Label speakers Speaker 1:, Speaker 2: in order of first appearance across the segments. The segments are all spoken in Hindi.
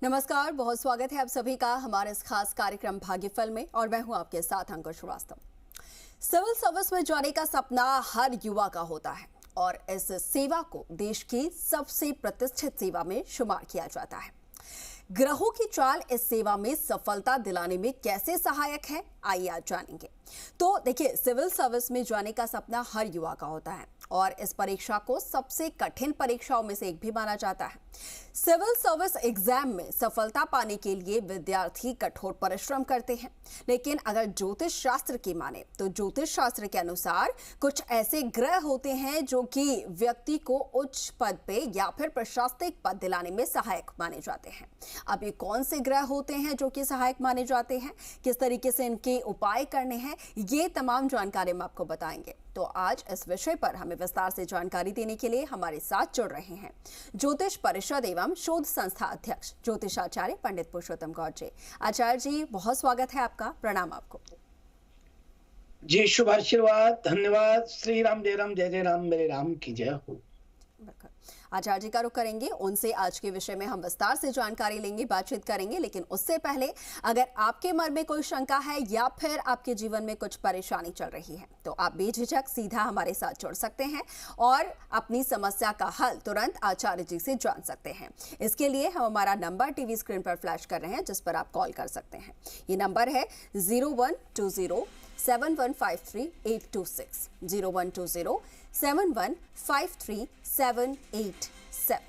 Speaker 1: नमस्कार, बहुत स्वागत है आप सभी का हमारे इस खास कार्यक्रम भाग्यफल में और मैं हूं आपके साथ अंकुर श्रीवास्तव। सिविल सर्विस में जाने का सपना हर युवा का होता है और इस सेवा को देश की सबसे प्रतिष्ठित सेवा में शुमार किया जाता है। ग्रहों की चाल इस सेवा में सफलता दिलाने में कैसे सहायक है, आइए आज जानेंगे। तो देखिए, सिविल सर्विस में जाने का सपना हर युवा का होता है और इस परीक्षा को सबसे कठिन परीक्षाओं में से एक भी माना जाता है। सिविल सर्विस एग्जाम में सफलता पाने के लिए विद्यार्थी कठोर परिश्रम करते हैं, लेकिन अगर ज्योतिष शास्त्र की माने तो ज्योतिष शास्त्र के अनुसार कुछ ऐसे ग्रह होते हैं जो कि व्यक्ति को उच्च पद पे या फिर प्रशासनिक पद दिलाने में सहायक माने जाते हैं। अब ये कौन से ग्रह होते हैं जो कि सहायक माने जाते हैं, किस तरीके से इनके उपाय करने हैं, ये तमाम जानकारी हम आपको बताएंगे। तो आज इस विषय पर हमें विस्तार से जानकारी देने के लिए हमारे साथ जुड़ रहे हैं ज्योतिष परिषद एवं शोध संस्था अध्यक्ष ज्योतिषाचार्य पंडित पुरुषोत्तम गौर जी। आचार्य जी, बहुत स्वागत है आपका, प्रणाम आपको।
Speaker 2: जी, शुभ आशीर्वाद, धन्यवाद। श्री राम जय राम, जय जय राम, मेरे राम की जय हो।
Speaker 1: आचार्य जी का रुख करेंगे, उनसे आज के विषय में हम विस्तार से जानकारी लेंगे, बातचीत करेंगे, लेकिन उससे पहले अगर आपके मन में कोई शंका है या फिर आपके जीवन में कुछ परेशानी चल रही है तो आप बेझिझक सीधा हमारे साथ जुड़ सकते हैं और अपनी समस्या का हल तुरंत आचार्य जी से जान सकते हैं। इसके लिए हम हमारा नंबर टीवी स्क्रीन पर फ्लैश कर रहे हैं, जिस पर आप कॉल कर सकते हैं। ये नंबर है 0120-7153-826, 0120-7153-787।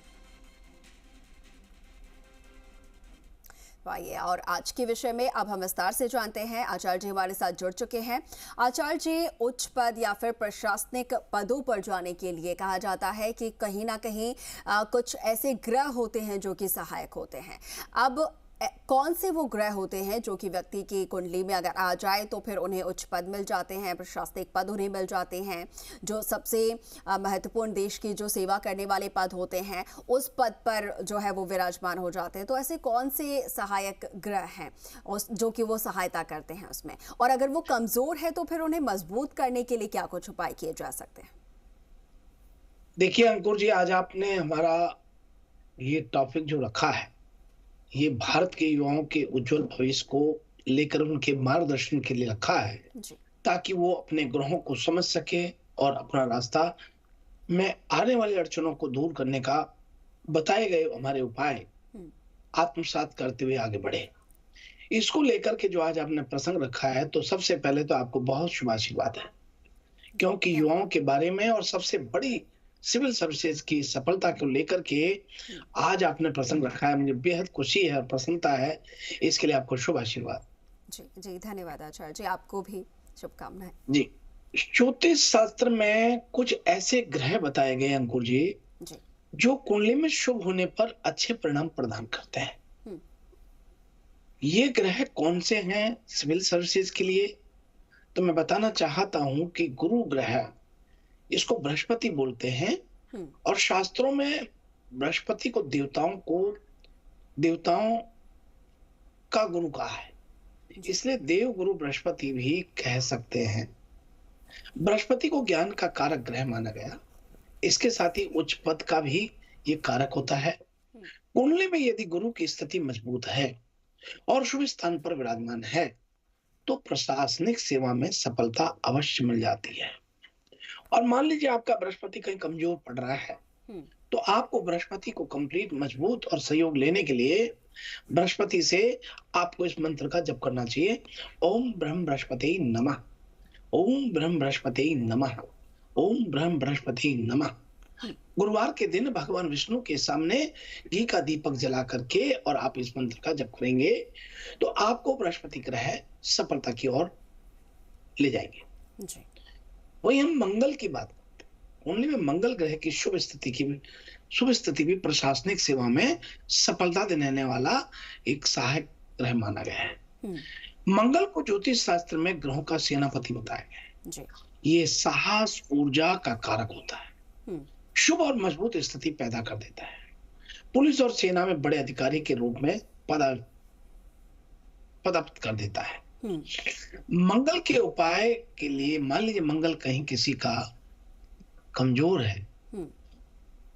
Speaker 1: आइए और आज के विषय में अब हम विस्तार से जानते हैं। आचार्य जी हमारे साथ जुड़ चुके हैं। आचार्य जी, उच्च पद या फिर प्रशासनिक पदों पर जाने के लिए कहा जाता है कि कहीं ना कहीं कुछ ऐसे ग्रह होते हैं जो कि सहायक होते हैं। अब कौन से वो ग्रह होते हैं जो कि व्यक्ति की कुंडली में अगर आ जाए तो फिर उन्हें उच्च पद मिल जाते हैं, प्रशासनिक पद उन्हें मिल जाते हैं, जो सबसे महत्वपूर्ण देश की जो सेवा करने वाले पद होते हैं उस पद पर जो है वो विराजमान हो जाते हैं। तो ऐसे कौन से सहायक ग्रह हैं जो कि वो सहायता करते हैं उसमें, और अगर वो कमजोर है तो फिर उन्हें मजबूत करने के लिए क्या कुछ उपाय किए जा सकते हैं?
Speaker 2: देखिए अंकुर जी, आज आपने हमारा ये टॉपिक जो रखा है, ये भारत के युवाओं के उज्जवल भविष्य को लेकर उनके मार्गदर्शन के लिए रखा है, ताकि वो अपने ग्रहों को समझ सके और अपना रास्ता में आने वाली अड़चनों को दूर करने का बताए गए हमारे उपाय आत्मसात करते हुए आगे बढ़े। इसको लेकर के जो आज आपने प्रसंग रखा है, तो सबसे पहले तो आपको बहुत शुभ आशीर्वाद है, क्योंकि युवाओं के बारे में और सबसे बड़ी सिविल सर्विसेज की सफलता को लेकर के आज आपने प्रसंग रखा है। मुझे बेहद खुशी है और प्रसन्नता है, इसके लिए आपको शुभ आशीर्वाद।
Speaker 1: जी जी, धन्यवाद आचार्य जी, आपको भी शुभकामनाएं।
Speaker 2: जी, ज्योतिष शास्त्र में कुछ ऐसे ग्रह बताए गए अंकुर जी, जो कुंडली में शुभ होने पर अच्छे परिणाम प्रदान करते हैं। ये ग्रह कौन से हैं सिविल सर्विसेज के लिए? तो मैं बताना चाहता हूं कि गुरु ग्रह, इसको बृहस्पति बोलते हैं और शास्त्रों में बृहस्पति को देवताओं का गुरु कहा है, इसलिए देव गुरु बृहस्पति भी कह सकते हैं। बृहस्पति को ज्ञान का कारक ग्रह माना गया, इसके साथ ही उच्च पद का भी ये कारक होता है। कुंडली में यदि गुरु की स्थिति मजबूत है और शुभ स्थान पर विराजमान है तो प्रशासनिक सेवा में सफलता अवश्य मिल जाती है। और मान लीजिए आपका बृहस्पति कहीं कमजोर पड़ रहा है, तो आपको बृहस्पति को कंप्लीट मजबूत और सहयोग लेने के लिए बृहस्पति से आपको इस मंत्र का जप करना चाहिए। ओम ब्रह्म बृहस्पति नमः, ओम ब्रह्म बृहस्पति नमः, ओम ब्रह्म बृहस्पति नमः। गुरुवार के दिन भगवान विष्णु के सामने घी का दीपक जला करके और आप इस मंत्र का जप करेंगे तो आपको बृहस्पति ग्रह सफलता की ओर ले जाएंगे। वही हम मंगल की बात करते हैं, कुंडली में मंगल ग्रह की शुभ स्थिति भी प्रशासनिक सेवा में सफलता देने वाला एक सहायक ग्रह माना गया है। मंगल को ज्योतिष शास्त्र में ग्रहों का सेनापति बताया गया है। ये साहस ऊर्जा का कारक होता है, शुभ और मजबूत स्थिति पैदा कर देता है। पुलिस और सेना में बड़े अधिकारी के रूप में पदस्थ कर देता है। मंगल के उपाय के लिए, मान लीजिए मंगल कहीं किसी का कमजोर है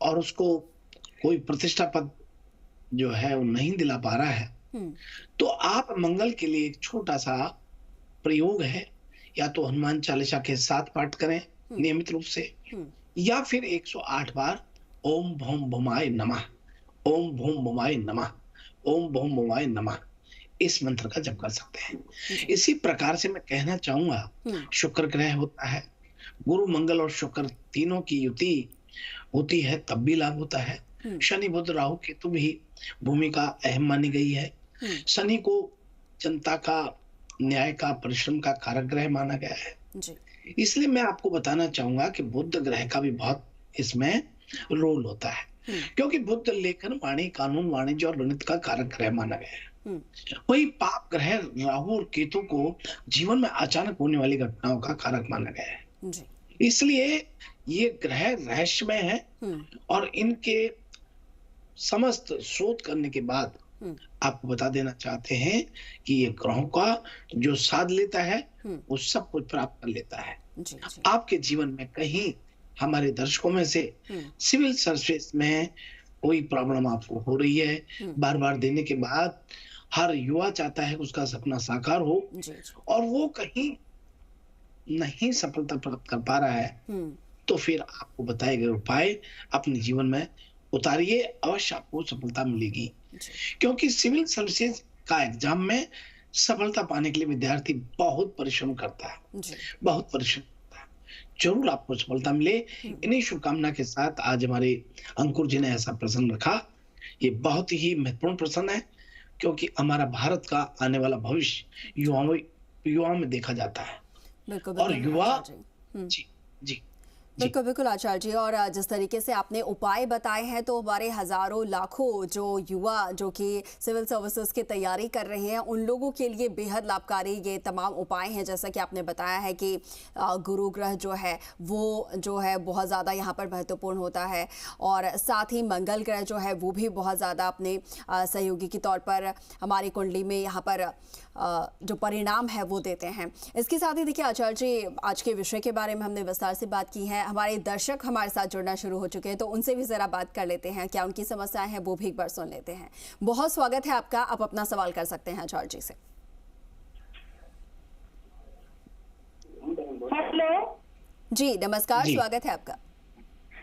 Speaker 2: और उसको कोई प्रतिष्ठा पद जो है वो नहीं दिला पा रहा है, तो आप मंगल के लिए एक छोटा सा प्रयोग है, या तो हनुमान चालीसा के साथ पाठ करें नियमित रूप से, या फिर 108 बार ओम भौम भौमाय नमः, ओम भौम भौमाय नमः, ओम भौम भौमाय नमः, इस मंत्र का जप कर सकते हैं। इसी प्रकार से मैं कहना चाहूंगा, शुक्र ग्रह होता है, गुरु मंगल और शुक्र तीनों की युति होती है तब भी लाभ होता है। शनि बुध राहु केतु भी भूमिका अहम मानी गई है। शनि को जनता का, न्याय का, परिश्रम का कारक ग्रह माना गया है जी। इसलिए मैं आपको बताना चाहूंगा कि बुध ग्रह का भी बहुत इसमें रोल होता है, क्योंकि बुध लेखन, वाणी, कानून, वाणिज्य और गणित का कारक ग्रह माना गया है। वही पाप ग्रह राहु और केतु को जीवन में अचानक होने वाली घटनाओं का कारक माना गया है जी। इसलिए ये ग्रह रहस्यमय है, और इनके समस्त शोध करने के बाद आपको बता देना चाहते हैं कि ये ग्रहों का जो साध लेता है वो सब कुछ प्राप्त कर लेता है जी, जी। आपके जीवन में कहीं हमारे दर्शकों में से सिविल सर्विस में कोई प्रॉब्लम आपको हो रही है, बार बार देने के बाद हर युवा चाहता है उसका सपना साकार हो जी, जी। और वो कहीं नहीं सफलता प्राप्त कर पा रहा है, तो फिर आपको बताए गए उपाय अपने जीवन में उतारिए, अवश्य आपको सफलता मिलेगी। क्योंकि सिविल सर्विसेज का एग्जाम में सफलता पाने के लिए विद्यार्थी बहुत परिश्रम करता है, बहुत परिश्रम करता है। जरूर आपको सफलता मिले। इन्हीं शुभकामना के साथ आज हमारे अंकुर जी ने ऐसा प्रश्न रखा। ये बहुत ही महत्वपूर्ण प्रश्न है, क्योंकि हमारा भारत का आने वाला भविष्य युवाओं में देखा जाता है। और युवा जी जी
Speaker 1: बिल्कुल बिल्कुल आचार्य जी, और जिस तरीके से आपने उपाय बताए हैं, तो हमारे हजारों लाखों जो युवा जो कि सिविल सर्विसेज की तैयारी कर रहे हैं, उन लोगों के लिए बेहद लाभकारी ये तमाम उपाय हैं। जैसा कि आपने बताया है कि गुरु ग्रह जो है वो जो है बहुत ज़्यादा यहाँ पर महत्वपूर्ण होता है, और साथ ही मंगल ग्रह जो है वो भी बहुत ज़्यादा अपने सहयोगी के तौर पर हमारी कुंडली में यहाँ पर जो परिणाम है वो देते हैं। इसके साथ ही देखिए आचार्य जी, आज के विषय के बारे में हमने विस्तार से बात की है। हमारे दर्शक हमारे साथ जुड़ना शुरू हो चुके हैं, तो उनसे भी जरा बात कर लेते हैं, क्या उनकी समस्याएं हैं वो भी एक बार सुन लेते हैं। बहुत स्वागत है आपका, आप अपना सवाल कर सकते हैं आचार्य जी से।
Speaker 3: हेलो
Speaker 1: जी नमस्कार, स्वागत है आपका।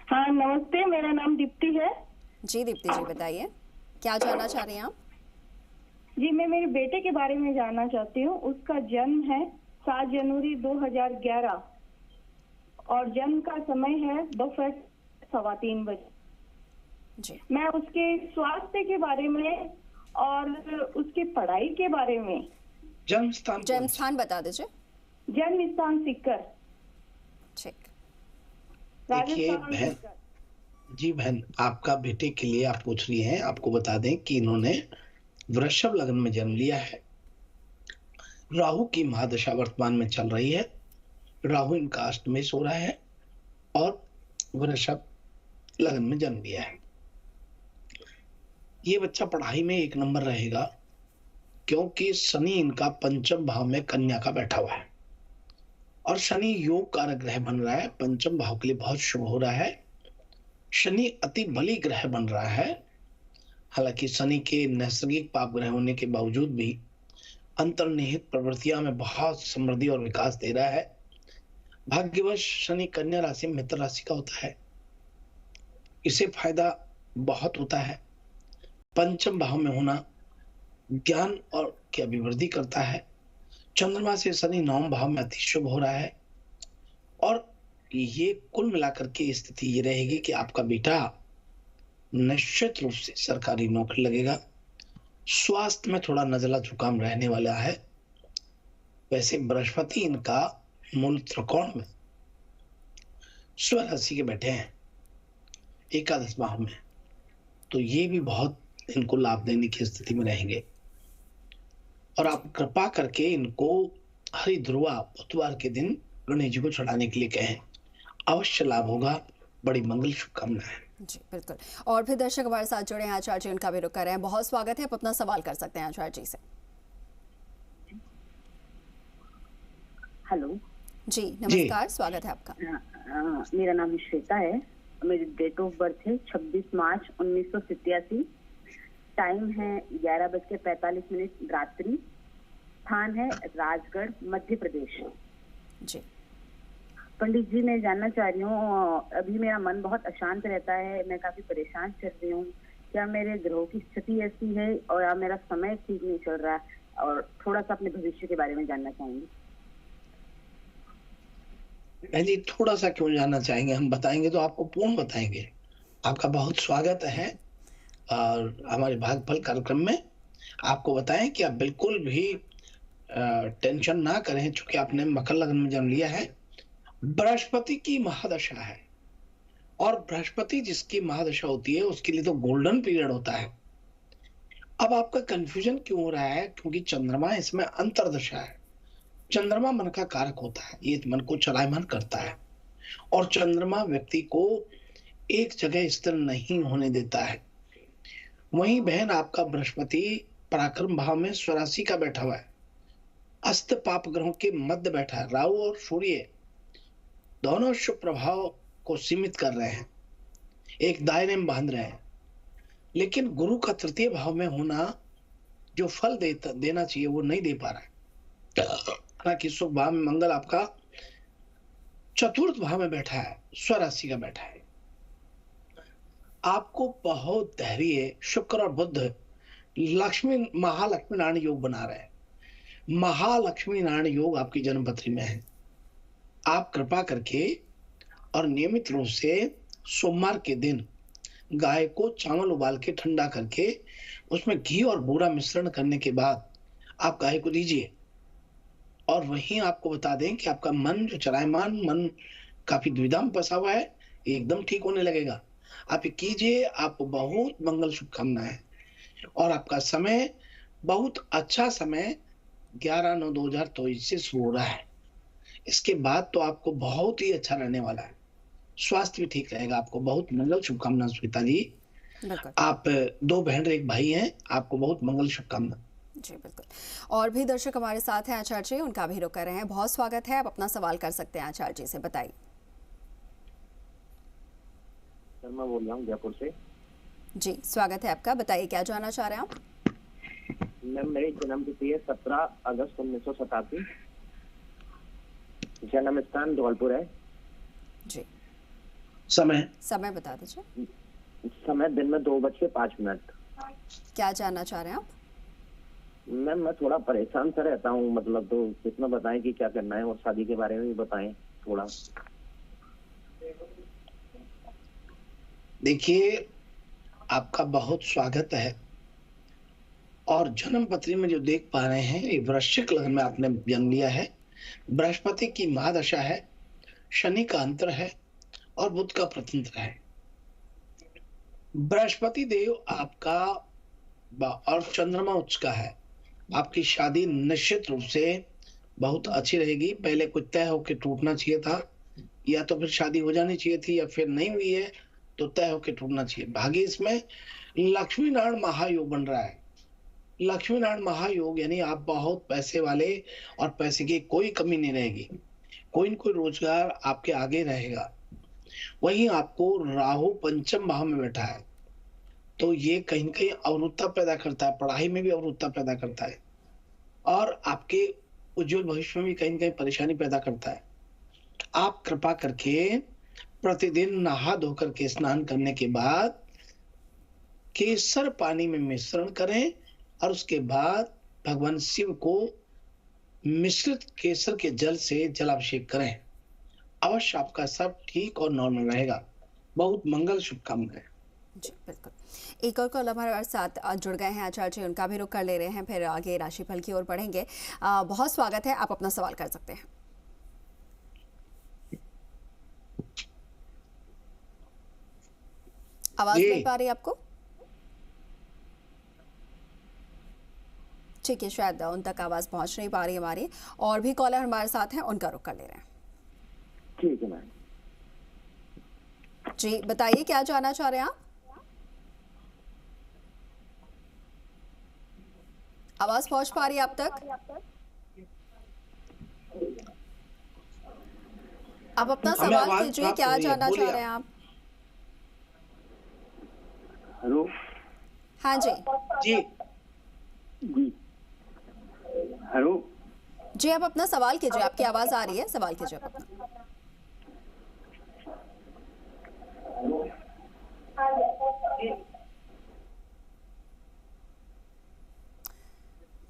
Speaker 3: हाँ नमस्ते, मेरा नाम दीप्ति है।
Speaker 1: जी दीप्ति जी बताइए, क्या जानना चाह रही हैं आप?
Speaker 3: जी मैं मेरे बेटे के बारे में जानना चाहती हूँ। उसका जन्म है 7 जनवरी 2011 और जन्म का समय है दोपहर 3:15 बजे। मैं उसके स्वास्थ्य के बारे में और उसकी पढ़ाई के बारे में।
Speaker 2: जन्म
Speaker 1: स्थान बता दीजिए।
Speaker 3: जन्म स्थान सीकर।
Speaker 1: ठीक।
Speaker 2: देखिए बहन जी, बहन आपका बेटे के लिए आप पूछ रही हैं, आपको बता दें कि इन्होंने वृषभ लग्न में जन्म लिया है। राहु की महादशा वर्तमान में चल रही है। राहु इनका अष्टमेश सो रहा है और वृषभ लग्न में जन्म लिया है। ये बच्चा पढ़ाई में 1 नंबर रहेगा, क्योंकि शनि इनका पंचम भाव में कन्या का बैठा हुआ है, और शनि योग कारक ग्रह बन रहा है, पंचम भाव के लिए बहुत शुभ हो रहा है। शनि अति बली ग्रह बन रहा है। हालांकि शनि के नैसर्गिक पाप ग्रह होने के बावजूद भी अंतर्निहित प्रवृत्तियां में बहुत समृद्धि और विकास दे रहा है। भाग्यवश शनि कन्या राशि मित्र राशि का होता है, इसे फायदा बहुत होता है। पंचम भाव में होना ज्ञान और की अभिवृद्धि करता है। चंद्रमा से शनि 9वें भाव में अति शुभ हो रहा है, और ये कुल मिलाकर के स्थिति ये रहेगी कि आपका बेटा निश्चित रूप से सरकारी नौकरी लगेगा। स्वास्थ्य में थोड़ा नजला जुकाम रहने वाला है। वैसे बृहस्पति इनका मूल त्रिकोण में स्वराशि के बैठे हैं एकादश भाव में, तो ये भी बहुत इनको लाभ देने की स्थिति में रहेंगे। और आप कृपा करके इनको हरि ध्रुवा बुधवार के दिन गणेश जी को चढ़ाने के लिए कहें, अवश्य लाभ होगा। बड़ी मंगल शुभकामनाएं।
Speaker 1: जी बिल्कुल। और फिर दर्शक हमारे साथ जुड़े हैं आचार्य जी, उनका भी रुक कर रहे हैं। बहुत स्वागत है, आप अपना सवाल कर सकते हैं आचार्य जी से।
Speaker 4: हेलो
Speaker 1: जी नमस्कार, स्वागत है आपका।
Speaker 4: मेरा नाम श्वेता है। मेरी डेट ऑफ बर्थ है 26 मार्च 1987। टाइम है 11:45 रात्रि। स्थान है राजगढ़, मध्य प्रदेश।
Speaker 1: जी
Speaker 4: पंडित जी, मैं जानना चाह रही हूँ, अभी मेरा मन बहुत अशांत रहता है, मैं काफी परेशान चल रही हूँ। क्या मेरे ग्रहों की स्थिति ऐसी है और अब मेरा समय ठीक नहीं चल रहा है, और थोड़ा सा अपने भविष्य के बारे में जानना चाहेंगे।
Speaker 2: जी थोड़ा सा क्यों जानना चाहेंगे, हम बताएंगे तो आपको पूर्ण बताएंगे। आपका बहुत स्वागत है और हमारे भागफल कार्यक्रम में। आपको बताएं कि आप बिल्कुल भी टेंशन ना करें, चूंकि आपने मकर लग्न में जन्म लिया है। बृहस्पति की महादशा है और बृहस्पति जिसकी महादशा होती है उसके लिए तो गोल्डन पीरियड होता है। अब आपका कंफ्यूजन क्यों हो रहा है? क्योंकि चंद्रमा इसमें अंतर्दशा है। चंद्रमा मन का कारक होता है, ये मन को चलायमान करता है और चंद्रमा व्यक्ति को एक जगह स्थिर नहीं होने देता है। वहीं बहन आपका बृहस्पति पराक्रम भाव में स्वराशि का बैठा हुआ है, अस्त पाप ग्रहों के मध्य बैठा है। राहु और सूर्य दोनों शुभ प्रभाव को सीमित कर रहे हैं, एक दायरे में बांध रहे हैं। लेकिन गुरु का तृतीय भाव में होना जो फल देना चाहिए वो नहीं दे पा रहा है। हालांकि सुख भाव में मंगल आपका चतुर्थ भाव में बैठा है, स्वराशि का बैठा है। आपको बहुत धैर्य, शुक्र और बुध लक्ष्मी महालक्ष्मी नारायण योग बना रहे हैं। महालक्ष्मी नारायण योग आपकी जन्मपत्री में है। आप कृपा करके और नियमित रूप से सोमवार के दिन गाय को चावल उबाल के ठंडा करके उसमें घी और बूरा मिश्रण करने के बाद आप गाय को दीजिए। और वहीं आपको बता दें कि आपका मन जो चलायमान मन काफी दुविधा में फंसा हुआ है, एकदम ठीक होने लगेगा। आप ये कीजिए, आपको बहुत मंगल शुभकामनाएं। और आपका समय बहुत अच्छा समय 11/9/2023 से शुरू हो रहा है। इसके बाद तो आपको बहुत ही अच्छा रहने वाला है, स्वास्थ्य भी ठीक रहेगा। आपको बहुत मंगल शुभकामना सुनीता जी। आप 2 बहन एक भाई हैं, आपको बहुत मंगल शुभकामना।
Speaker 1: जी बिल्कुल। और भी दर्शक हमारे साथ हैं आचार्य जी, उनका भी रुख कर रहे हैं। बहुत स्वागत है, आप अपना सवाल कर सकते हैं आचार्य जी से, बताइए।
Speaker 5: शर्मा बोल रहा हूँ जयपुर से।
Speaker 1: जी स्वागत है आपका, बताइए क्या जानना चाह रहे हैं आप।
Speaker 5: मैम मेरी जन्म तिथि है 17 अगस्त 1987। जन्म स्थान धौलपुर है।
Speaker 1: जी
Speaker 2: समय
Speaker 1: बता दीजिए।
Speaker 5: समय दिन में 2:05।
Speaker 1: क्या जानना चाह रहे हैं आप।
Speaker 5: मैम मैं थोड़ा परेशान सा रहता हूँ, मतलब तो कितना बताएं कि क्या करना है, और शादी के बारे में भी बताएं थोड़ा।
Speaker 2: देखिए आपका बहुत स्वागत है और जन्म पत्री में जो देख पा रहे हैं ये वृश्चिक लग्न में आपने जन्म लिया है। बृहस्पति की महादशा है, शनि का अंतर है और बुध का प्रतंत्र है। बृहस्पति देव आपका और चंद्रमा उच्च का है। आपकी शादी निश्चित रूप से बहुत अच्छी रहेगी। पहले कुछ तय होकर टूटना चाहिए था, या तो फिर शादी हो जानी चाहिए थी, या फिर नहीं हुई है तो तय होकर टूटना चाहिए। भाग्य इसमें लक्ष्मी नारायण महायोग बन रहा है। लक्ष्मी नारायण महायोग यानी आप बहुत पैसे वाले और पैसे की कोई कमी नहीं रहेगी। कोई न कोई रोजगार आपके आगे रहेगा। वहीं आपको राहु पंचम भाव में बैठा है, तो ये कहीं न कहीं अवरुद्धता पैदा करता है, पढ़ाई में भी अवरुद्धता पैदा करता है और आपके उज्जवल भविष्य में भी कहीं न कहीं परेशानी पैदा करता है। आप कृपा करके प्रतिदिन नहा धोकर के स्नान करने के बाद केसर पानी में मिश्रण करें और उसके बाद भगवान शिव को मिश्रित केसर के जल से जलाभिषेक करें। अवश्य आपका सब ठीक और नॉर्मल रहेगा। बहुत मंगल शुभकामनाएं।
Speaker 1: जी बिल्कुल। एक और कॉल हमारे साथ जुड़ गए हैं आचार्य जी, उनका भी रुख कर ले रहे हैं, फिर आगे राशिफल की ओर बढ़ेंगे। बहुत स्वागत है, आप अपना सवाल कर सकते हैं। आवाज मिल पा रही है आपको? ठीक है, शायद उन तक आवाज पहुंच नहीं पा रही हमारी। और भी कॉलर हमारे साथ हैं, उनका रुख कर ले रहे हैं।
Speaker 5: ठीक है मैम।
Speaker 1: जी बताइए क्या जानना चाह रहे हैं आप। आवाज पहुंच पा रही है आप तक? आप अपना सवाल कीजिए, क्या जानना चाह रहे हैं आप।
Speaker 5: हेलो।
Speaker 1: हाँ जी।
Speaker 2: जी।
Speaker 6: जी हेलो।
Speaker 1: जी, आप अपना सवाल कीजिए, आपकी आवाज आ रही है, सवाल कीजिए आप अपना।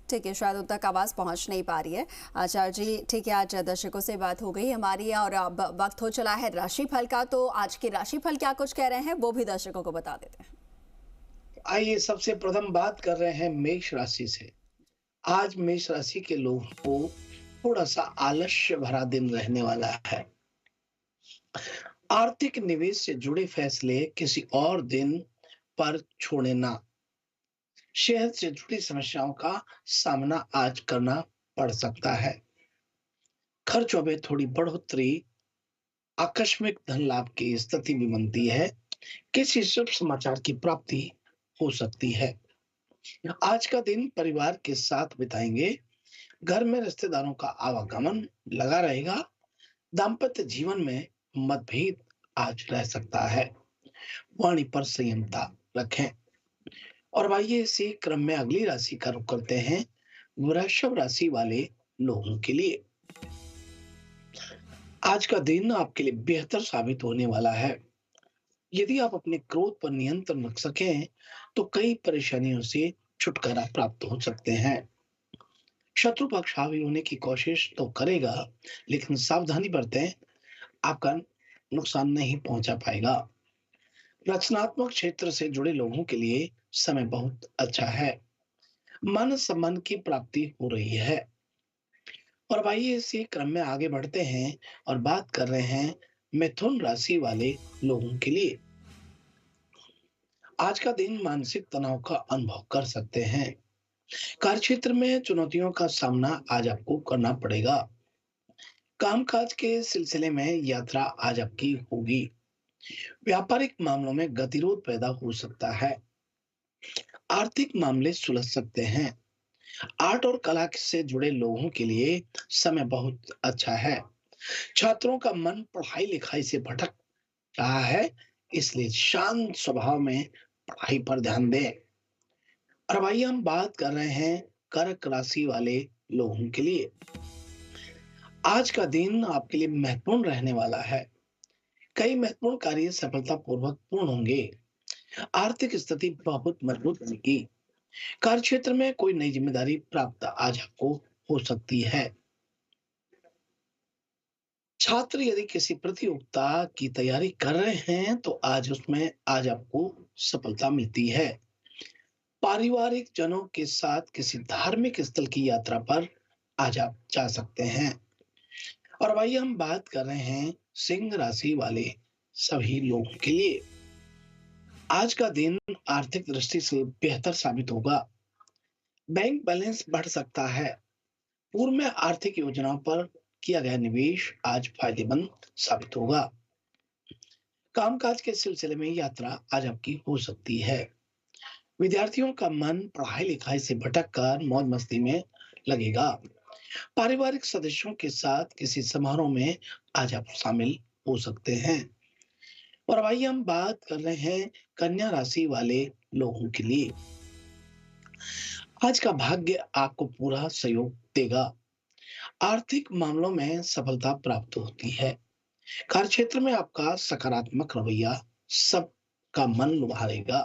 Speaker 1: ठीक है, शायद उन तक आवाज़ पहुंच नहीं पा रही है। आचार्य जी, ठीक है, आज दर्शकों से बात हो गई हमारी और अब वक्त हो चला है राशिफल का, तो आज के राशिफल क्या कुछ कह रहे हैं वो भी दर्शकों को बता देते हैं।
Speaker 2: आइए सबसे प्रथम बात कर रहे हैं मेष राशि से। आज मेष राशि के लोगों को थोड़ा सा आलस्य भरा दिन रहने वाला है। आर्थिक निवेश से जुड़े फैसले किसी और दिन पर छोड़े ना। सेहत से जुड़ी समस्याओं का सामना आज करना पड़ सकता है। खर्चों में थोड़ी बढ़ोतरी, आकस्मिक धन लाभ की स्थिति भी बनती है। किसी शुभ समाचार की प्राप्ति हो सकती है। आज का दिन परिवार के साथ बिताएंगे। घर में रिश्तेदारों का आवागमन लगा रहेगा। दाम्पत्य जीवन में मतभेद आज रह सकता है। वाणी पर संयमता रखें। और आइए इसी क्रम में अगली राशि का रुख करते हैं, वृषभ राशि वाले लोगों के लिए। आज का दिन आपके लिए बेहतर साबित होने वाला है। यदि आप अपने क्रोध पर नियंत्रण रख सकें तो कई परेशानियों से छुटकारा प्राप्त हो सकते हैं। शत्रु पक्ष हावी होने की कोशिश तो करेगा, लेकिन सावधानी बरतें, आपका नुकसान नहीं पहुंचा पाएगा। रचनात्मक क्षेत्र से जुड़े लोगों के लिए समय बहुत अच्छा है। मान सम्मान की प्राप्ति हो रही है। और अब आइए इसी क्रम में आगे बढ़ते हैं और बात कर रहे हैं मिथुन राशि वाले लोगों के लिए। आज का दिन मानसिक तनाव का अनुभव कर सकते हैं। कार्यक्षेत्र में चुनौतियों का सामना आज आपको करना पड़ेगा। कामकाज के सिलसिले में यात्रा आज आपकी होगी। व्यापारिक मामलों में गतिरोध पैदा हो सकता है। आर्थिक मामले सुलझ सकते हैं। आर्ट और कला से जुड़े लोगों के लिए समय बहुत अच्छा है। छात्रों का मन पढ़ाई लिखाई से भटक रहा है, इसलिए शांत स्वभाव में पढ़ाई पर ध्यान दें। और भाई हम बात कर रहे हैं कर्क राशि वाले लोगों के लिए। आज का दिन आपके लिए महत्वपूर्ण रहने वाला है। कई महत्वपूर्ण कार्य सफलतापूर्वक पूर्ण होंगे। आर्थिक स्थिति बहुत मजबूत बनेगी। कार्य क्षेत्र में कोई नई जिम्मेदारी प्राप्त आज आपको हो सकती है। छात्र यदि किसी प्रतियोगिता की तैयारी कर रहे हैं तो आज आपको सफलता मिलती है। पारिवारिक जनों के साथ किसी धार्मिक स्थल की यात्रा पर आज आप जा सकते हैं। और भाई हम बात कर रहे हैं सिंह राशि वाले सभी लोगों के लिए। आज का दिन आर्थिक दृष्टि से बेहतर साबित होगा। बैंक बैलेंस बढ़ सकता है। पूर्व में आर्थिक योजनाओं पर किया गया निवेश आज फायदेमंद साबित होगा। कामकाज के सिलसिले में यात्रा आज आपकी हो सकती है। विद्यार्थियों का मन पढ़ाई लिखाई से भटककर मौज मस्ती में लगेगा। पारिवारिक सदस्यों के साथ किसी समारोह में आज आप शामिल हो सकते हैं। और भाई हम बात कर रहे हैं कन्या राशि वाले लोगों के लिए। आज का भाग्य आपको पूरा सहयोग देगा। आर्थिक मामलों में सफलता प्राप्त होती है। कार्य क्षेत्र में आपका सकारात्मक रवैया सबका मन लुभाएगा।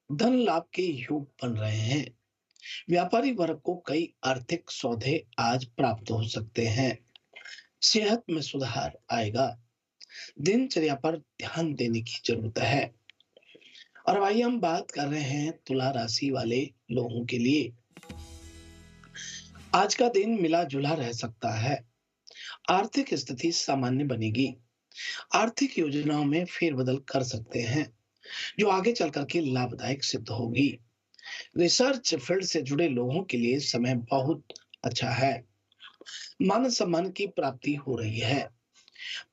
Speaker 2: धन लाभ के योग बन रहे हैं। व्यापारी वर्ग को कई आर्थिक सौदे आज प्राप्त हो सकते हैं। सेहत में सुधार आएगा। दिनचर्या पर ध्यान देने की जरूरत है। और भाई हम बात कर रहे हैं तुला राशि वाले लोगों के लिए। आज का दिन मिला जुला रह सकता है। आर्थिक स्थिति सामान्य बनेगी। आर्थिक योजनाओं में फेरबदल कर सकते हैं, जो आगे चल करके लाभदायक सिद्ध होगी। रिसर्च फील्ड से जुड़े लोगों के लिए समय बहुत अच्छा है। मान सम्मान की प्राप्ति हो रही है।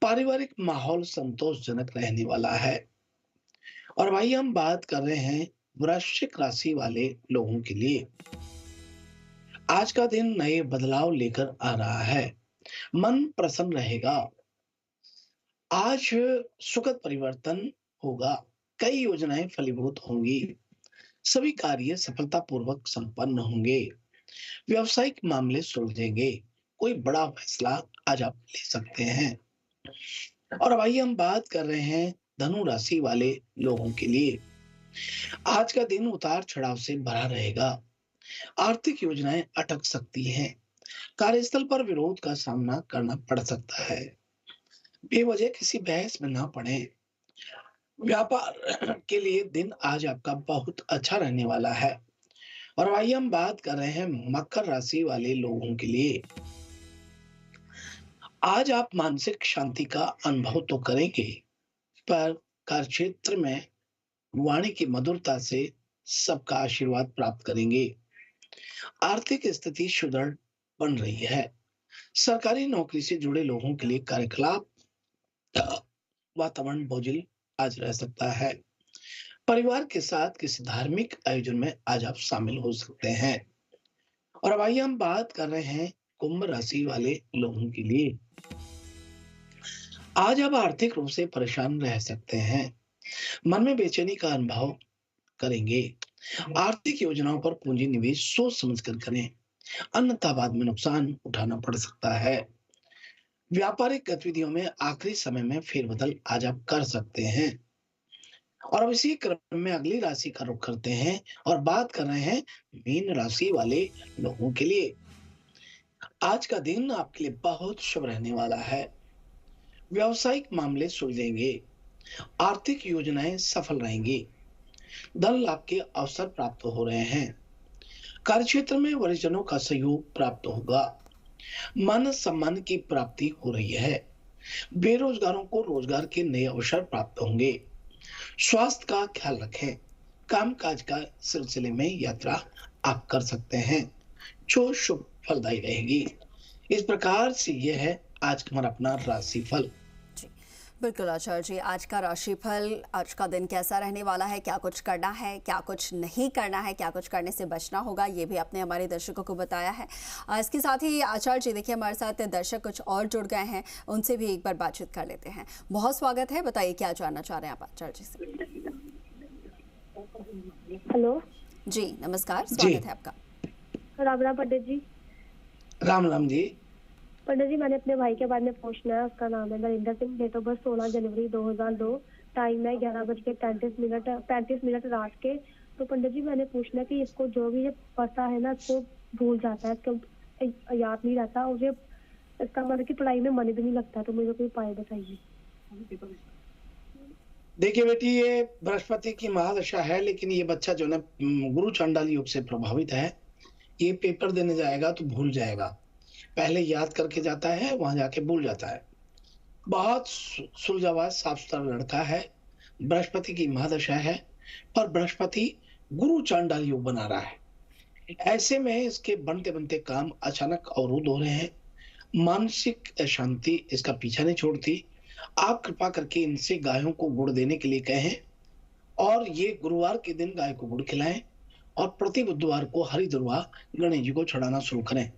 Speaker 2: पारिवारिक माहौल संतोषजनक रहने वाला है। और भाई हम बात कर रहे हैं वृश्चिक राशि वाले लोगों के लिए। आज का दिन नए बदलाव लेकर आ रहा है। मन प्रसन्न रहेगा। आज सुखद परिवर्तन होगा। कई योजनाएं फलीभूत होंगी। सभी कार्य सफलतापूर्वक संपन्न होंगे। व्यवसायिक मामले सुलझेंगे। कोई बड़ा फैसला आज आप ले सकते हैं। और अब आइए हम बात कर रहे हैं धनु राशि वाले लोगों के लिए। आज का दिन उतार चढ़ाव से भरा रहेगा। आर्थिक योजनाएं अटक सकती हैं। कार्यस्थल पर विरोध का सामना करना पड़ सकता है। बेवजह किसी बहस में ना पड़े। व्यापार के लिए दिन आज आपका बहुत अच्छा रहने वाला है। और अब आइए हम बात कर रहे हैं मकर राशि वाले लोगों के लिए। आज आप मानसिक शांति का अनुभव तो करेंगे, पर कार्यक्षेत्र में वाणी की मधुरता से सबका आशीर्वाद प्राप्त करेंगे। आर्थिक स्थिति सुदृढ़ बन रही है। सरकारी नौकरी से जुड़े लोगों के लिए कार्यकलाप वातावरण बोझिल आज रह सकता है। परिवार के साथ किसी धार्मिक आयोजन में आज आप शामिल हो सकते हैं। और अब आइए हम बात कर रहे हैं कुंभ राशि वाले लोगों के लिए। आज आप आर्थिक रूप से परेशान रह सकते हैं। मन में बेचैनी का अनुभव करेंगे। आर्थिक योजनाओं पर पूंजी निवेश सोच समझकर करें, अन्यथा बाद में नुकसान उठाना पड़ सकता है। व्यापारिक गतिविधियों में आखिरी समय में फेरबदल आज आप कर सकते हैं। और अब इसी क्रम में अगली राशि का रुख करते हैं और बात कर रहे हैं मीन राशि वाले लोगों के लिए। आज का दिन आपके लिए बहुत शुभ रहने वाला है। व्यावसायिक मामले सुलझेंगे। आर्थिक योजनाएं सफल रहेंगी। धन लाभ के अवसर प्राप्त हो रहे हैं। कार्यक्षेत्र में वरिष्ठजनों का सहयोग प्राप्त होगा। मान सम्मान की प्राप्ति हो रही है। बेरोजगारों को रोजगार के नए अवसर प्राप्त होंगे। स्वास्थ्य का ख्याल रखें। कामकाज का सिलसिले में यात्रा आप कर सकते हैं, जो शुभ फलदायी रहेगी। इस प्रकार से यह है आज का हमारा अपना राशिफल।
Speaker 1: बिल्कुल आचार्य जी, आज का राशिफल, आज का दिन कैसा रहने वाला है, क्या कुछ करना है, क्या कुछ नहीं करना है, क्या कुछ करने से बचना होगा, ये भी आपने हमारे दर्शकों को बताया है। इसके साथ ही आचार्य जी देखिए हमारे साथ दर्शक कुछ और जुड़ गए हैं, उनसे भी एक बार बातचीत कर लेते हैं। बहुत स्वागत है, बताइए क्या जानना चाह रहे हैं आप आचार्य जी से।
Speaker 7: हेलो
Speaker 1: जी नमस्कार, स्वागत है आपका।
Speaker 7: राम राम पंडित जी।
Speaker 2: राम राम जी।
Speaker 7: पंडित जी, मैंने अपने भाई के बारे में पूछना है। उसका नाम है Narendra Singh, date of birth 16 जनवरी 2002, टाइम है 11:35 रात के। तो पंडित जी मैंने पूछना कि इसको जो भी ये पढ़ता है ना, इसको भूल जाता है, इसको याद नहीं रहता, और ये इसका मतलब कि पढ़ाई में मन भी नहीं लगता। तो मुझे कोई उपाय बताइए।
Speaker 2: देखिए बेटी, ये बृहस्पति की महादशा है, लेकिन ये बच्चा जो ना गुरु चांडाल योग से प्रभावित है। ये पेपर देने जाएगा तो भूल जाएगा। पहले याद करके जाता है, वहां जाके भूल जाता है। बहुत सुलझा हुआ साफ सुथरा लड़का है। बृहस्पति की महादशा है, पर बृहस्पति गुरु चांडाल योग बना रहा है। ऐसे में इसके बनते बनते काम अचानक अवरुद्ध हो रहे हैं। मानसिक शांति इसका पीछा नहीं छोड़ती। आप कृपा करके इनसे गायों को गुड़ देने के लिए कहें, और ये गुरुवार के दिन गाय को गुड़ खिलाएं, और प्रति बुधवार को हरी दुर्वा गणेश जी को चढ़ाना शुरू करें।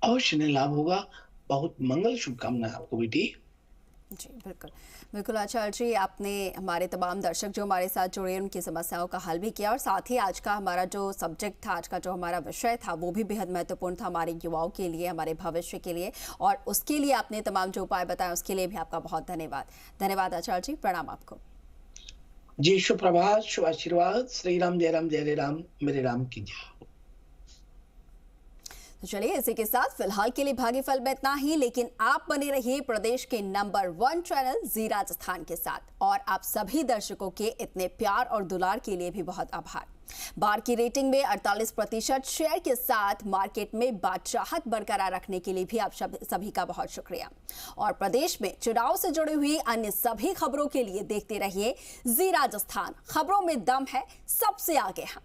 Speaker 2: अवश्य ने लाभ होगा। बहुत मंगल शुभकामनाएं आपको बेटी।
Speaker 1: जी बिल्कुल बिल्कुल आचार्य जी, आपने हमारे तमाम दर्शक जो हमारे साथ जुड़े उनकी समस्याओं का हल भी किया, और साथ ही आज का हमारा जो सब्जेक्ट था, आज का जो हमारा विषय था, वो भी बेहद महत्वपूर्ण था हमारे युवाओं के लिए, हमारे भविष्य के लिए, और उसके लिए आपने तमाम जो उपाय बताए उसके लिए भी आपका बहुत धन्यवाद। धन्यवाद आचार्य जी, प्रणाम आपको।
Speaker 2: जी शुभ प्रभात, शुभ आशीर्वाद। श्री राम जय राम जय राम, मेरे राम की जय।
Speaker 1: तो चलिए इसी के साथ फिलहाल के लिए भाग्यफल में इतना ही, लेकिन आप बने रहिए प्रदेश के नंबर 1 चैनल जी राजस्थान के साथ। और आप सभी दर्शकों के इतने प्यार और दुलार के लिए भी बहुत आभार। बार की रेटिंग में 48% शेयर के साथ मार्केट में बादशाहत बरकरार रखने के लिए भी आप सभी का बहुत शुक्रिया। और प्रदेश में चुनाव से जुड़ी हुई अन्य सभी खबरों के लिए देखते रहिए जी राजस्थान। खबरों में दम है, सबसे आगे हम।